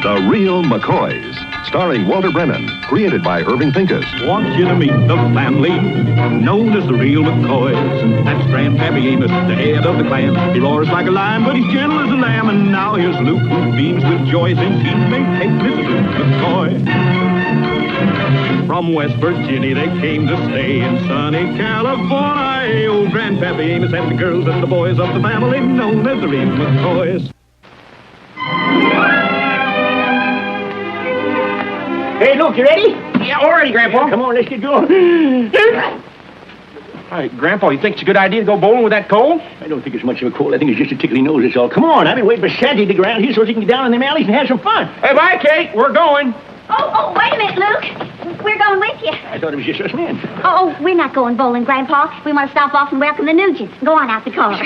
The Real McCoys, starring Walter Brennan, created by Irving Pincus. Want you to meet the family known as the Real McCoys. That's Grandpappy Amos, the head of the clan. He roars like a lion, but he's gentle as a lamb. And now here's Luke, who beams with joy since he may take Mrs. Luke McCoy. From West Virginia they came to stay in sunny California. Old Grandpappy Amos and the girls and the boys of the family known as the Real McCoys. Hey, Luke, you ready? Yeah, all ready, Grandpa. Come on, let's get going. All right, Grandpa, you think it's a good idea to go bowling with that cold? I don't think it's much of a cold. I think it's just a tickly nose, that's all. Come on, I've been waiting for Sandy to go around here so he can get down in the alleys and have some fun. Hey, bye, Kate. We're going. Oh, wait a minute, Luke. We're going with you. I thought it was just us men. Oh, we're not going bowling, Grandpa. We want to stop off and welcome the Nugents. Go on out the car.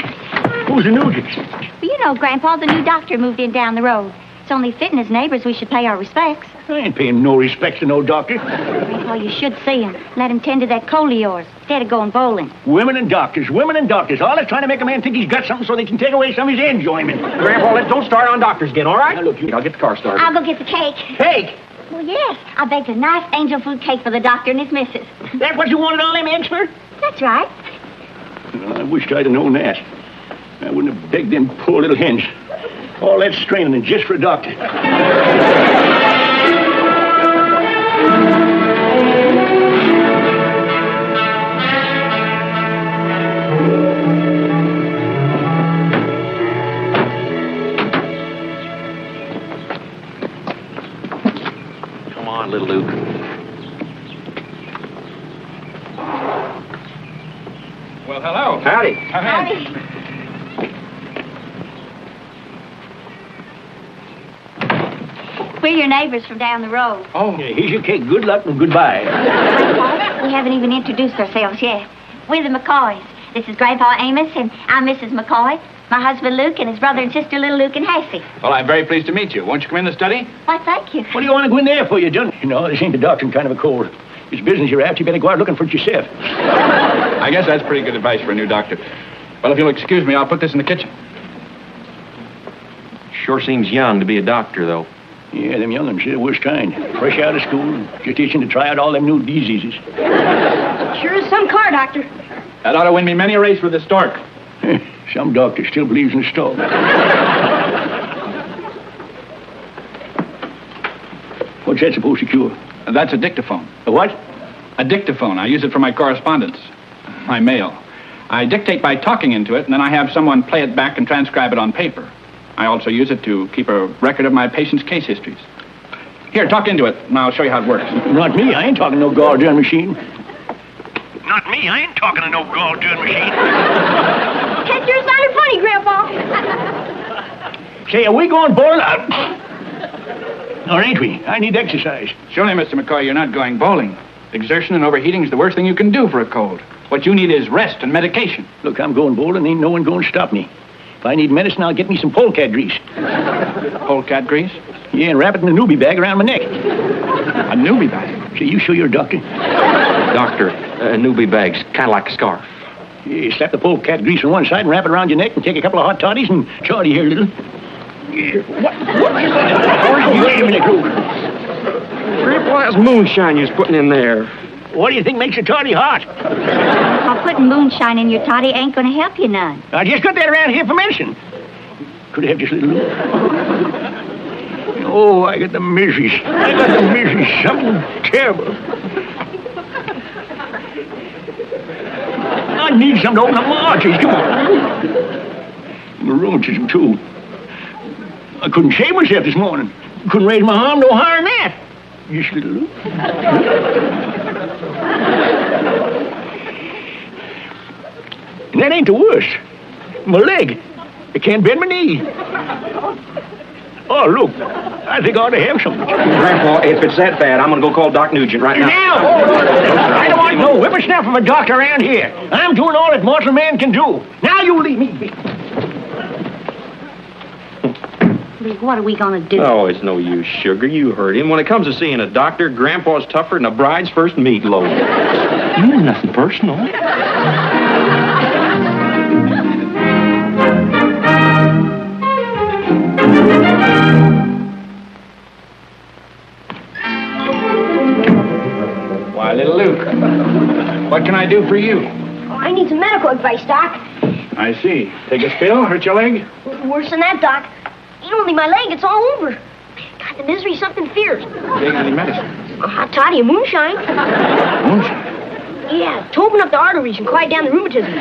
Who's the Nugents? Well, you know, Grandpa, the new doctor moved in down the road. It's only fitting as neighbors we should pay our respects. I ain't paying no respects to no doctor. Grandpa, you should see him. Let him tend to that cold of yours instead of going bowling. Women and doctors. All that's trying to make a man think he's got something so they can take away some of his enjoyment. Grandpa, let's don't start on doctors again, all right? Now, look, I'll get the car started. I'll go get the cake. Cake? Well, yes. I baked a nice angel food cake for the doctor and his missus. That's what you wanted all them eggs for? That's right. Well, I wished I'd have known that. I wouldn't have begged them poor little hens. All that straining and just for a doctor. Come on, little Luke. Well, hello. Howdy. Howdy. We're your neighbors from down the road. Oh, yeah, here's your cake. Good luck and goodbye. Grandpa, we haven't even introduced ourselves yet. We're the McCoys. This is Grandpa Amos, and I'm Mrs. McCoy. My husband Luke and his brother and sister little Luke and Hassie. Well, I'm very pleased to meet you. Won't you come in the study? Why, thank you. What do you want to go in there for, you done? You know, this ain't the doctor kind of a cold. It's business you're after. You better go out looking for it yourself. I guess that's pretty good advice for a new doctor. Well, if you'll excuse me, I'll put this in the kitchen. Sure seems young to be a doctor, though. Yeah, them young'uns, they're the worst kind. Fresh out of school, just itching to try out all them new diseases. Sure is some car, Doctor. That ought to win me many a race with the stork. Some doctor still believes in the stork. What's that supposed to cure? That's a dictaphone. A what? A dictaphone. I use it for my correspondence, my mail. I dictate by talking into it, and then I have someone play it back and transcribe it on paper. I also use it to keep a record of my patients' case histories. Here, talk into it, and I'll show you how it works. Not me. I ain't talking to no goddamn machine. Not me. I ain't talking to no goddamn machine. That sure sounded funny, Grandpa. Say, are we going bowling out? Or ain't we? I need exercise. Surely, Mr. McCoy, you're not going bowling. Exertion and overheating is the worst thing you can do for a cold. What you need is rest and medication. Look, I'm going bowling. Ain't no one going to stop me. If I need medicine, I'll get me some polecat grease. Polecat grease? Yeah, and wrap it in a newbie bag around my neck. A newbie bag? Say, you sure you're a doctor? Doctor, a newbie bag's kind of like a scarf. Yeah, slap the polecat grease on one side and wrap it around your neck and take a couple of hot toddies and charty here, little. Yeah. What? Wait a minute, Luke. Grandpa, that's moonshine you're putting in there. What do you think makes a toddy hot? Grandpa, putting moonshine in your toddy ain't going to help you none. I just got that around here for medicine. Could I have just a little Luke? Oh, I got the miseries. Something terrible. I need something to open up my arteries. Come on. My rheumatism, too. I couldn't shave myself this morning. Couldn't raise my arm no higher than that. Just a little Luke. And that ain't the worst. My leg. I can't bend my knee. Oh, look. I think I ought to have some. Grandpa, if it's that bad, I'm going to go call Doc Nugent right now. Now! I don't want no whippersnapper of a doctor around here. I'm doing all that mortal man can do. Now you leave me be. Luke, what are we going to do? Oh, it's no use, Sugar. You heard him. When it comes to seeing a doctor, Grandpa's tougher than a bride's first meatloaf. Nothing personal. What can I do for you? Oh, I need some medical advice, Doc. I see. Take a spill? Hurt your leg? Worse than that, Doc. You don't need my leg. It's all over. God, the misery's something fierce. Taking any medicine? A hot toddy of moonshine. Moonshine? Yeah, to open up the arteries and quiet down the rheumatism.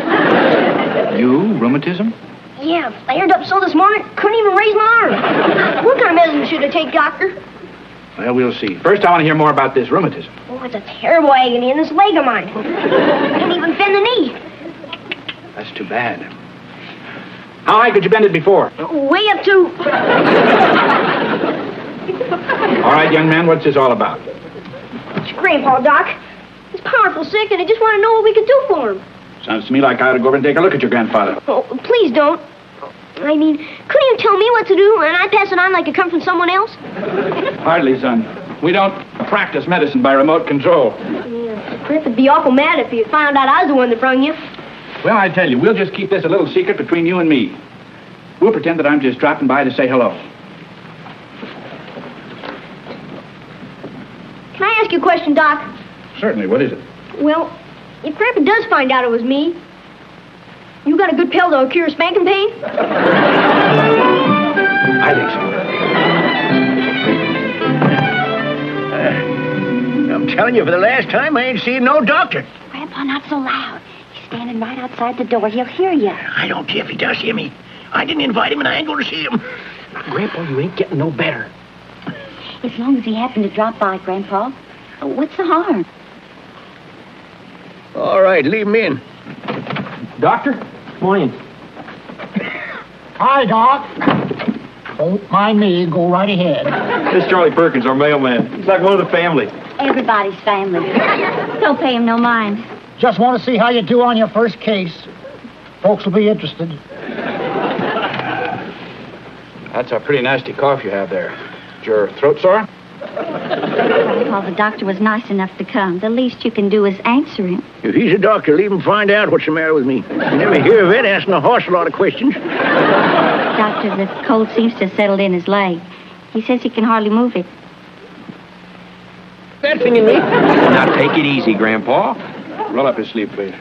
You? Rheumatism? Yeah, flared up so this morning, couldn't even raise my arm. What kind of medicine should I take, Doctor? Well, we'll see. First, I want to hear more about this rheumatism. Oh, it's a terrible agony in this leg of mine. I can't even bend the knee. That's too bad. How high could you bend it before? Way up to... All right, young man, what's this all about? It's Grandpa, Doc. He's powerful sick, and I just want to know what we can do for him. Sounds to me like I ought to go over and take a look at your grandfather. Oh, please don't. I mean, couldn't you tell me what to do, and I pass it on like it come from someone else? Hardly, son. We don't practice medicine by remote control. Yeah, Cliff would be awful mad if you found out I was the one that brung you. Well, I tell you, we'll just keep this a little secret between you and me. We'll pretend that I'm just dropping by to say hello. Can I ask you a question, Doc? Certainly. What is it? Well, if Grandpa does find out it was me, you got a good pill that'll cure spanking pain? I think so. I'm telling you, for the last time, I ain't seen no doctor. Grandpa, not so loud. He's standing right outside the door. He'll hear you. I don't care if he does hear me. I didn't invite him, and I ain't going to see him. Grandpa, you ain't getting no better. As long as he happened to drop by, Grandpa. What's the harm? All right, leave him in. Doctor? Morning. Hi, Doc. Don't mind me. Go right ahead. This is Charlie Perkins, our mailman. He's like one of the family. Everybody's family. Don't pay him no mind. Just want to see how you do on your first case. Folks will be interested. That's a pretty nasty cough you have there. Is your throat sore? Grandpa, the doctor was nice enough to come. The least you can do is answer him. If he's a doctor, leave him find out what's the matter with me. You never hear of it asking a horse a lot of questions. Doctor, the cold seems to have settled in his leg. He says he can hardly move it. That thing in me. Now take it easy, Grandpa. Roll up his sleeve, please.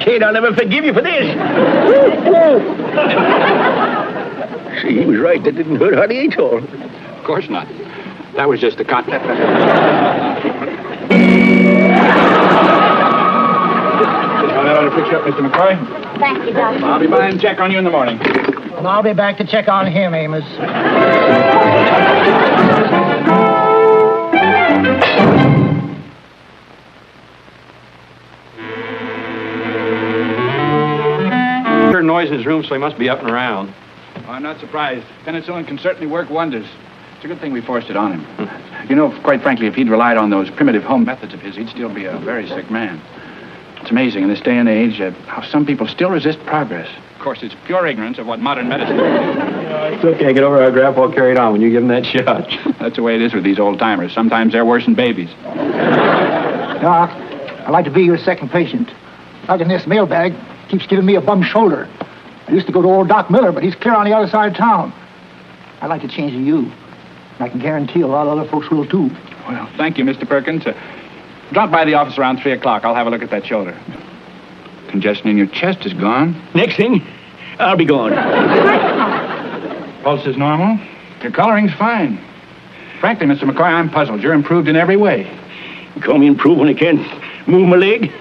Kate, I'll never forgive you for this. See, he was right. That didn't hurt hardly at all. Of course not. That was just a con... Thank Fix you up, Mr. McCoy. you, Doctor. I'll be by and check on you in the morning. And I'll be back to check on him, Amos. Heard noise in his room, so he must be up and around. Oh, I'm not surprised. Penicillin can certainly work wonders. It's a good thing we forced it on him. You know, quite frankly, if he'd relied on those primitive home methods of his, he'd still be a very sick man. It's amazing in this day and age how some people still resist progress. Of course, it's pure ignorance of what modern medicine is. It's okay. Get over how Grandpa carried on when you give him that shot. That's the way it is with these old-timers. Sometimes they're worse than babies. Doc, I'd like to be your second patient. Doc in this mailbag keeps giving me a bum shoulder. I used to go to old Doc Miller, but he's clear on the other side of town. I'd like to change to you. And I can guarantee a lot of other folks will, too. Well, thank you, Mr. Perkins. Drop by the office around 3 o'clock. I'll have a look at that shoulder. Congestion in your chest is gone. Next thing, I'll be gone. Pulse is normal. Your coloring's fine. Frankly, Mr. McCoy, I'm puzzled. You're improved in every way. You call me improved when I can't move my leg?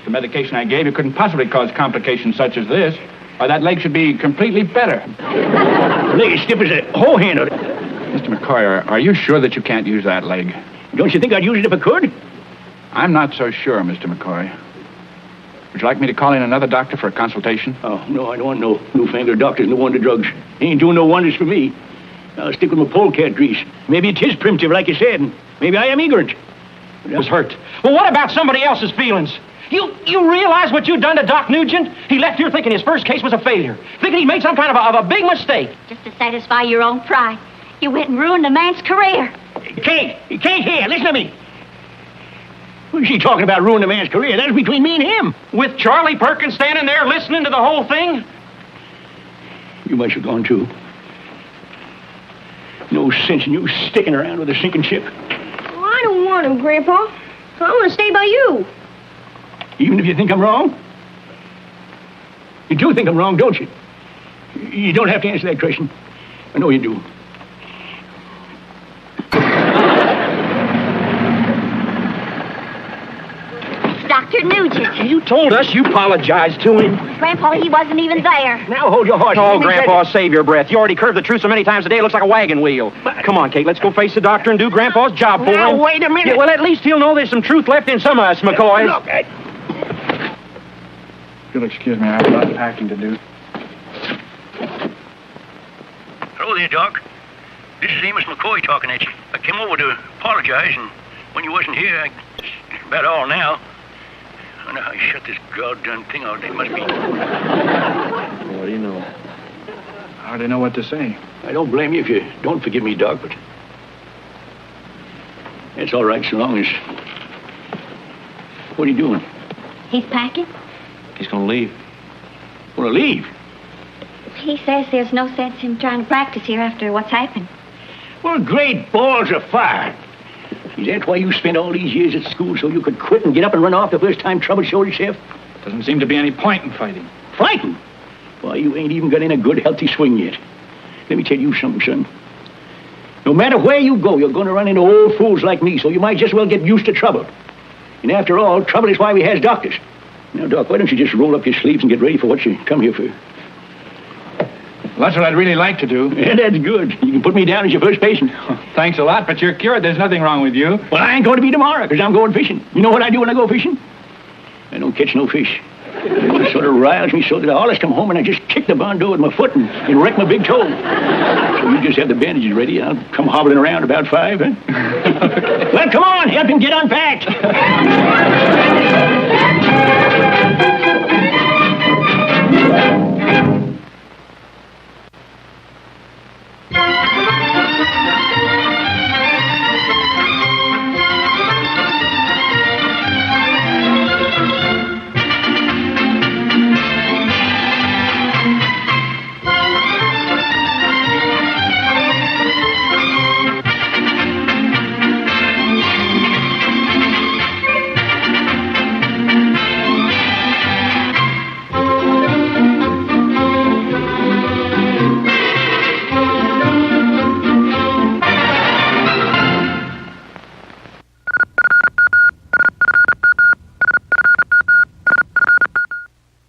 The medication I gave you couldn't possibly cause complications such as this. Why, that leg should be completely better. The leg is stiff as a hoe handle. Mr. McCoy, are you sure that you can't use that leg? Don't you think I'd use it if I could? I'm not so sure, Mr. McCoy. Would you like me to call in another doctor for a consultation? Oh, no, I don't want no newfangled doctors and no wonder drugs. They ain't doing no wonders for me. I'll stick with my polecat grease. Maybe it is primitive, like you said, and maybe I am ignorant. But I was hurt. Well, what about somebody else's feelings? You realize what you've done to Doc Nugent? He left here thinking his first case was a failure, thinking he made some kind of a big mistake. Just to satisfy your own pride. You went and ruined a man's career. Kate here, listen to me. What is she talking about ruining a man's career? That's between me and him. With Charlie Perkins standing there listening to the whole thing? You must have gone, too. No sense in you sticking around with a sinking ship. Well, I don't want him, Grandpa. So I want to stay by you. Even if you think I'm wrong? You do think I'm wrong, don't you? You don't have to answer that question. I know you do. Dr. Nugent. You told us you apologized to him. Grandpa, he wasn't even there. Now hold your horses. Oh, Grandpa, save your breath. You already curved the truth so many times a day, it looks like a wagon wheel. Come on, Kate, let's go face the doctor and do Grandpa's job for Now, him. wait a minute. Yeah, well, at least he'll know there's some truth left in some of us, McCoys. Look, If you'll excuse me, I have a lot of packing to do. Hello there, Doc. This is Amos McCoy talking at you. I came over to apologize, and when you wasn't here, it's about all now. I don't know how you shut this goddamn thing out. It must be... What do you know? I hardly know what to say. I don't blame you if you don't forgive me, Doc, but... It's all right so long as... What are you doing? He's packing. He's gonna leave. Want to leave? He says there's no sense in trying to practice here after what's happened. Well, great balls of fire. Is that why you spent all these years at school, so you could quit and get up and run off the first time trouble showed itself? Doesn't seem to be any point in fighting. Fighting? Why, you ain't even got in a good, healthy swing yet. Let me tell you something, son. No matter where you go, you're going to run into old fools like me, so you might just well get used to trouble. And after all, trouble is why we has doctors. Now, Doc, why don't you just roll up your sleeves and get ready for what you come here for? Well, that's what I'd really like to do. Yeah, that's good. You can put me down as your first patient. Thanks a lot, but you're cured. There's nothing wrong with you. Well, I ain't going to be tomorrow, because I'm going fishing. You know what I do when I go fishing? I don't catch no fish. It sort of riles me so that I always come home and I just kick the barn door with my foot and wreck my big toe. So you just have the bandages ready. I'll come hobbling around about 5, huh? Well, come on, help him get unpacked.